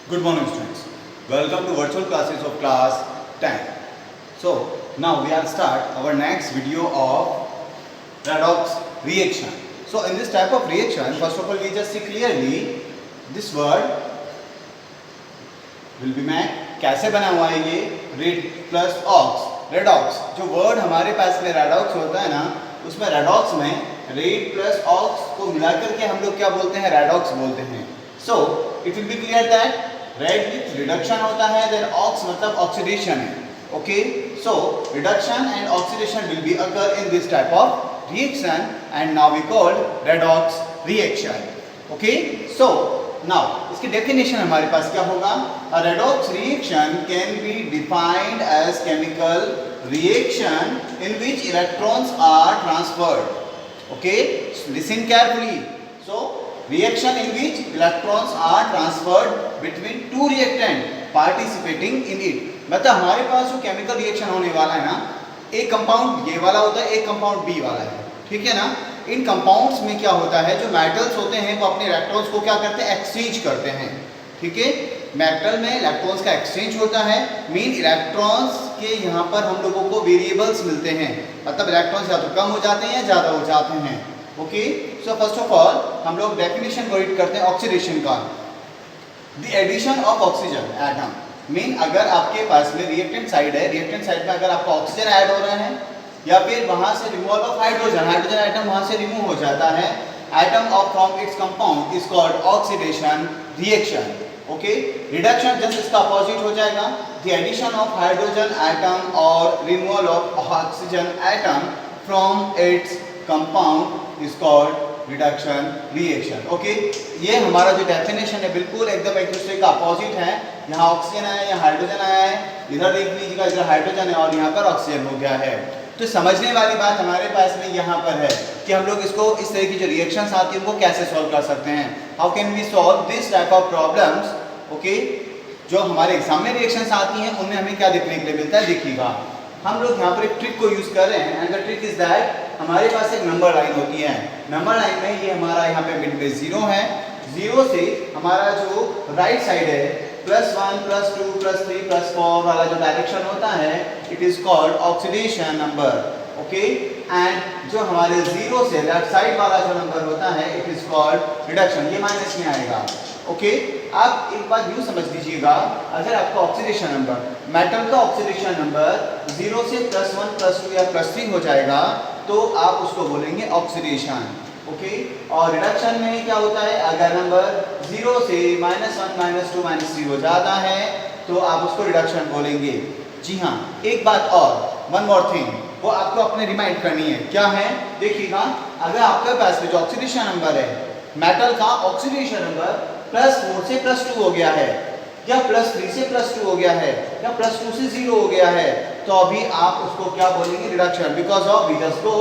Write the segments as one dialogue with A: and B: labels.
A: Good morning, students. Welcome to virtual classes of class 10. So now we are start our next video of redox reaction. So in this type of reaction, first of all we just see clearly this word will be made. कैसे बना हुआ है ये red plus aux redox. जो word हमारे पास में redox होता है ना, उसमें रेडॉक्स में रेड प्लस ऑक्स को मिलाकर के हम लोग क्या बोलते हैं, रेडॉक्स बोलते हैं. So it will be clear that red with reduction होता है, देन ऑक्स मतलब ऑक्सीडेशन है. Okay, so reduction and oxidation will be occur in this type of reaction and now we called redox reaction. Okay, so now इसकी definition हमारे पास क्या होगा. A redox reaction can be defined as chemical reaction in which electrons are transferred. Okay, listen carefully. So reaction in which electrons are transferred between two reactant participating in it. मतलब हमारे पास जो chemical reaction होने वाला है ना, एक compound ये वाला होता है, एक कंपाउंड बी वाला है. ठीक है ना. इन कंपाउंड्स में क्या होता है, जो मेटल्स होते हैं वो अपने इलेक्ट्रॉन्स को क्या करते हैं, एक्सचेंज करते हैं. ठीक है, मेटल में इलेक्ट्रॉन्स का एक्सचेंज होता है. मीन इलेक्ट्रॉन्स के यहाँ पर हम लोगों को वेरिएबल्स मिलते हैं, मतलब इलेक्ट्रॉन्स या तो कम हो जाते हैं या ज़्यादा हो जाते हैं. Okay, so first of all हम लोग डेफिनेशन को रीड करते हैं ऑक्सीडेशन का. The addition of oxygen atom. Mean अगर आपके पास में रिएक्टेंट साइड है, रिएक्टेंट साइड में अगर आपका ऑक्सीजन ऐड हो रहा है या फिर वहां से removal of hydrogen, hydrogen atom वहां से रिमूव हो जाता है, atom of from its compound is called oxidation reaction. Okay, reduction just इसका अपोजिट हो जाएगा. The addition of hydrogen atom और removal of oxygen atom from its compound is called reduction reaction. Okay, ये हमारा जो डेफिनेशन है बिल्कुल एकदम एक दूसरे का अपोजिट है. यहाँ ऑक्सीजन आया है, यहाँ हाइड्रोजन आया है, इधर देख लीजिएगा इधर हाइड्रोजन है और यहाँ पर ऑक्सीजन हो गया है. तो समझने वाली बात हमारे पास में यहाँ पर है कि हम लोग इसको इस तरह की जो रिएक्शंस आती हैं उनको कैसे सॉल्व कर सकते हैं. How can we solve this type of problems. Okay, जो हमारे एग्जाम में रिएक्शंस आती हैं उनमें हमें क्या देखने के लिए मिलता है, देखिएगा हम लोग यहाँ पर एक ट्रिक को यूज कर रहे हैं. And the trick is that हमारे पास एक नंबर लाइन होती है. नंबर लाइन में ये हमारा यहाँ पे मिड में 0 है. 0 से हमारा जो राइट साइड है +1 +2 +3 +4 वाला जो डायरेक्शन होता है, it is called oxidation number. Okay, and जो हमारे 0 से लेफ्ट साइड वाला जो नंबर होता है, इट इज कॉल्ड रिडक्शन. ये माइनस में आएगा. ओके, आप एक बात यूँ समझ लीजिएगा, अगर आपका ऑक्सीडेशन नंबर, मेटल का ऑक्सीडेशन नंबर 0 से +1 +2 या +3 हो जाएगा तो आप उसको बोलेंगे ऑक्सीडेशन. ओके, और रिडक्शन में क्या होता है, अगर नंबर 0 से -1 -2 -3 हो जाता है तो आप उसको रिडक्शन बोलेंगे. जी हाँ, एक बात और, वन मोर थिंग, वो आपको अपने रिमाइंड करनी है. क्या है, देखिएगा, अगर आपके पास में जो ऑक्सीडेशन नंबर है मेटल का, ऑक्सीडेशन नंबर +4 से +2 हो गया है या +3 से +2 हो गया है या +2 से 0 हो गया है, तो अभी आप उसको क्या बोलेंगे, रिडक्शन. बिकॉज ऑफ विजस को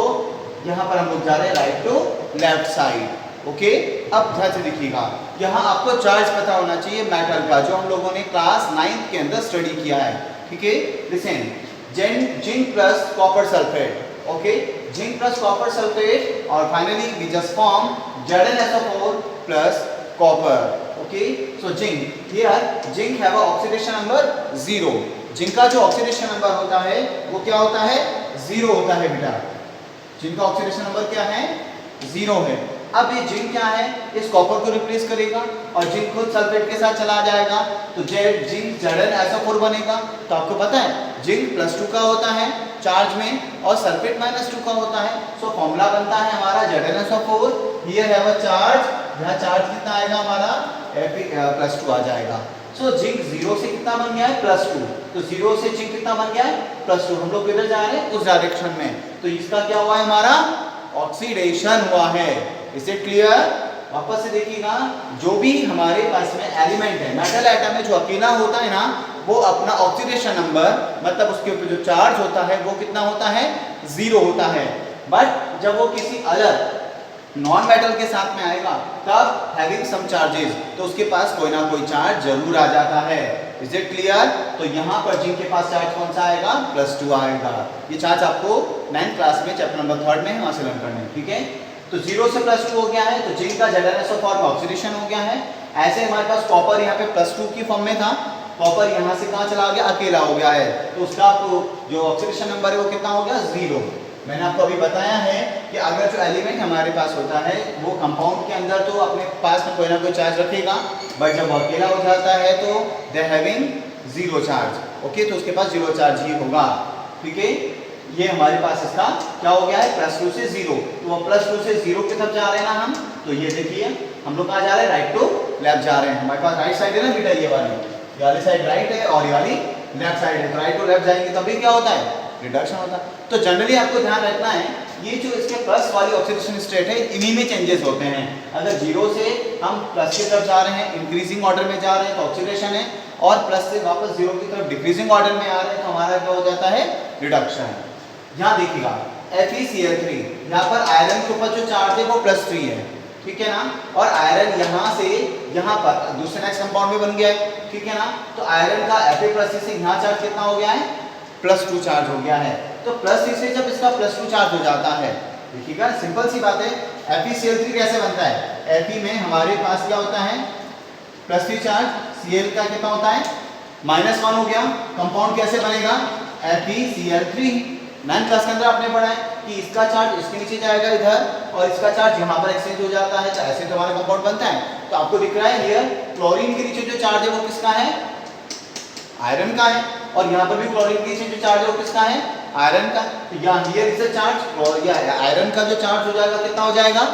A: यहाँ पर हम लोग जा रहे हैं right to left side. Okay, अब ध्यान से देखिएगा, यहाँ आपको चार्ज पता होना चाहिए मेटल का, जो हम लोगों ने क्लास 9th के अंदर स्टडी किया है. ठीक है, listen, zinc plus copper sulphate. Okay, zinc plus copper sulphate और finally we just form ZnSO4 plus copper. Okay, so zinc, here zinc have a oxidation number 0. Zinc का जो ऑक्सीडेशन नंबर होता है वो क्या होता है, 0 होता है बेटा. जिंक का ऑक्सीडेशन नंबर क्या है, 0 है. अब ये जिंक क्या है, इस कॉपर को रिप्लेस करेगा और जिंक खुद सल्फेट के साथ चला जाएगा तो जिंक ZnSO4 बनेगा. तो आपको पता है जिंक +2 का होता है चार्ज में और सल्फेट -2 का होता है. सो फॉर्मूला बनता है हमारा ZnSO4. Here have a charge, यहाँ चार्ज कितना आएगा हमारा, +2 आ जाएगा. सो जिंक 0 से कितना बन गया है, +2. तो 0 से जिंक कितना बन गया है, +2. हम लोग किधर जा रहे हैं, उस डायरेक्शन में. तो इसका क्या हुआ है, हमारा ऑक्सीडेशन हुआ है. Is it clear. वापस से देखिएगा, जो भी हमारे पास में एलिमेंट है, मेटल एटम में जो अकेला होता है ना, वो अपना ऑक्सीडेशन नंबर मतलब उसके ऊपर जो चार्ज होता है वो कितना होता है, 0 होता है. बट जब वो किसी अलग नॉन मेटल के साथ में आएगा तब हैविंग सम चार्जेस, तो उसके पास कोई ना कोई चार्ज जरूर आ जाता है. Is it clear. तो यहाँ पर जिंक के पास चार्ज कौन सा आएगा, +2 आएगा. ये चार्ज आपको 9th क्लास में चैप्टर नंबर 3 में वहां से लर्न करना है. ठीक है, तो 0 से +2 हो गया है तो जिंक का ZnSO4 में ऑक्सीडेशन हो गया है. ऐसे हमारे पास कॉपर यहाँ पे +2 की फॉर्म में था, कॉपर यहाँ से कहाँ चला गया, अकेला हो गया है, तो उसका आपको जो ऑक्सीडेशन नंबर है वो कितना हो गया, 0। मैंने आपको अभी बताया है कि अगर जो एलिमेंट हमारे पास होता है वो कंपाउंड के अंदर तो अपने पास में कोई ना कोई चार्ज रखेगा, बट जब वो अकेला हो जाता है तो दे हैविंग 0 चार्ज। ओके, तो उसके पास 0 चार्ज ही होगा। ठीक है, ये हमारे पास इसका क्या हो गया है, +2 से 0। तो वो +2 से 0 की तरफ जा रहे हैं ना हम, तो ये देखिए हम लोग कहाँ जा रहे हैं, राइट टू लेफ्ट जा रहे हैं। हमारे पास राइट साइड है ना बेटा, ये वाली साइड राइट है और ये वाली लेफ्ट साइड है, तो राइट टू लेफ्ट जाएंगे तभी क्या होता है, रिडक्शन होता है। तो जनरली आपको ध्यान रखना है ये जो इसके प्लस वाली ऑक्सीडेशन स्टेट है इन्हीं में चेंजेस होते हैं। अगर 0 से हम प्लस की तरफ जा रहे हैं, इंक्रीजिंग ऑर्डर में जा रहे हैं तो ऑक्सीडेशन है, और प्लस से वापस 0 की तरफ डिक्रीजिंग ऑर्डर में आ रहे हैं तो हमारा क्या हो जाता है, रिडक्शन। यहाँ देखिएगा FeCl3, यहाँ पर आयरन के ऊपर जो चार्ज है वो +3 है, ठीक है ना, और आयरन यहाँ से यहाँ पर दूसरे नेक्स्ट कंपाउंड में बन गया है, ठीक है ना। तो आयरन का Fe+3 से यहाँ चार्ज कितना हो गया है, +2 चार्ज हो गया है। तो +3 से जब इसका +2 चार्ज हो जाता है, देखिएगा सिंपल सी बात है, FeCl3 कैसे बनता है, Fe में हमारे पास क्या होता है, +3 चार्ज, Cl का कितना होता है, -1 हो गया। कंपाउंड कैसे बनेगा, FeCl3। 9th क्लास के अंदर आपने पढ़ा है कि इसका चार्ज इसके नीचे जाएगा इधर, और इसका चार्ज यहाँ पर एक्सचेंज हो जाता है, तो ऐसे तो हमारा कंपाउंड बनता है। तो आपको दिख रहा है हियर क्लोरीन के नीचे जो चार्ज है वो किसका है, आयरन का है, और यहाँ पर भी क्लोरीन के नीचे जो चार्ज है वो किसका है, आयरन का। तो यहाँ हियर इज द चार्ज, और या आयरन का जो चार्ज हो जाएगा कितना हो जाएगा,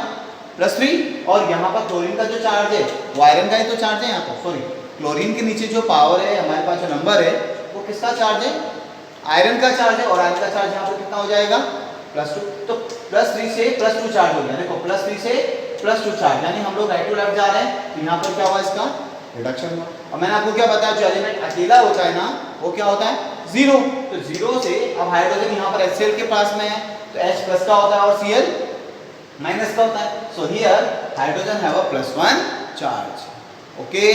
A: +3, और यहाँ पर क्लोरीन का जो चार्ज है वो आयरन का ही तो चार्ज है यहाँ पर, सॉरी क्लोरीन के नीचे जो पावर है हमारे पास जो नंबर है वो किसका चार्ज है, आयरन का चार्ज है, और आयरन का चार्ज यहाँ पर कितना हो जाएगा, +2। तो +3 से +2 चार्ज हो गया, देखो +3 से +2 चार्ज, यानी हम लोग राइट टू लेफ्ट जा रहे हैं, तो यहाँ पर क्या हुआ, इसका रिडक्शन हुआ। और मैंने आपको क्या बताया, जो एलिमेंट अकेला होता है ना वो क्या होता है, 0। तो 0 से अब हाइड्रोजन यहाँ पर HCl के पास में है तो H+ का होता है और Cl- का होता है। So here hydrogen have a +1 charge. Okay,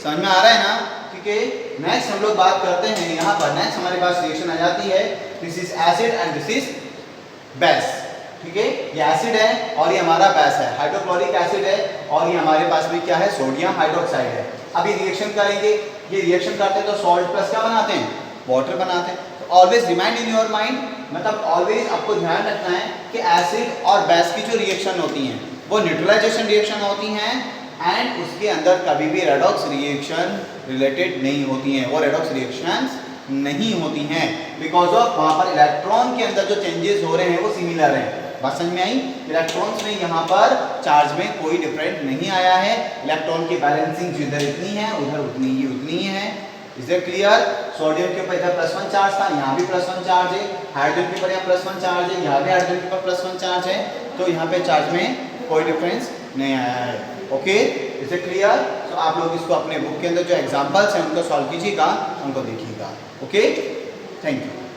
A: समझ में आ रहा है ना, ठीक है। नेक्स्ट हम लोग बात करते हैं, यहाँ पर नेक्स्ट हमारे पास रिएक्शन आ जाती है, this is acid and this is base. ठीक है, ये एसिड है और ये हमारा बेस है, हाइड्रोक्लोरिक एसिड है, और ये हमारे पास में क्या है, सोडियम हाइड्रोक्साइड है। अभी रिएक्शन करेंगे, ये रिएक्शन करते हैं तो सॉल्ट प्लस क्या बनाते हैं, वाटर बनाते हैं। तो always remind in your mind, मतलब ऑलवेज आपको ध्यान रखना है कि एसिड और बेस की जो रिएक्शन होती हैं वो न्यूट्रलाइजेशन रिएक्शन होती हैं, एंड उसके अंदर कभी भी रेडॉक्स रिएक्शन रिलेटेड नहीं होती हैं, वो रेडॉक्स रिएक्शंस नहीं होती हैं, बिकॉज ऑफ वहाँ पर इलेक्ट्रॉन के अंदर जो चेंजेस हो रहे हैं वो सिमिलर हैं। बात समझ में आई, इलेक्ट्रॉन्स में यहाँ पर चार्ज में कोई डिफरेंट नहीं आया है, इलेक्ट्रॉन की बैलेंसिंग जिधर इतनी है उधर उतनी ही है। Is it clear? सोडियम के ऊपर इधर +1 चार्ज था, यहाँ भी +1 चार्ज है, हाइड्रोजन के ऊपर यहाँ +1 चार्ज है, यहाँ भी हाइड्रोजन के ऊपर +1 चार्ज है, तो यहाँ पे चार्ज में कोई डिफरेंस नहीं आया है। Okay, is it clear? तो आप लोग इसको अपने बुक के अंदर जो एग्जाम्पल्स हैं उनको सॉल्व कीजिएगा, उनको देखिएगा। Okay, thank you.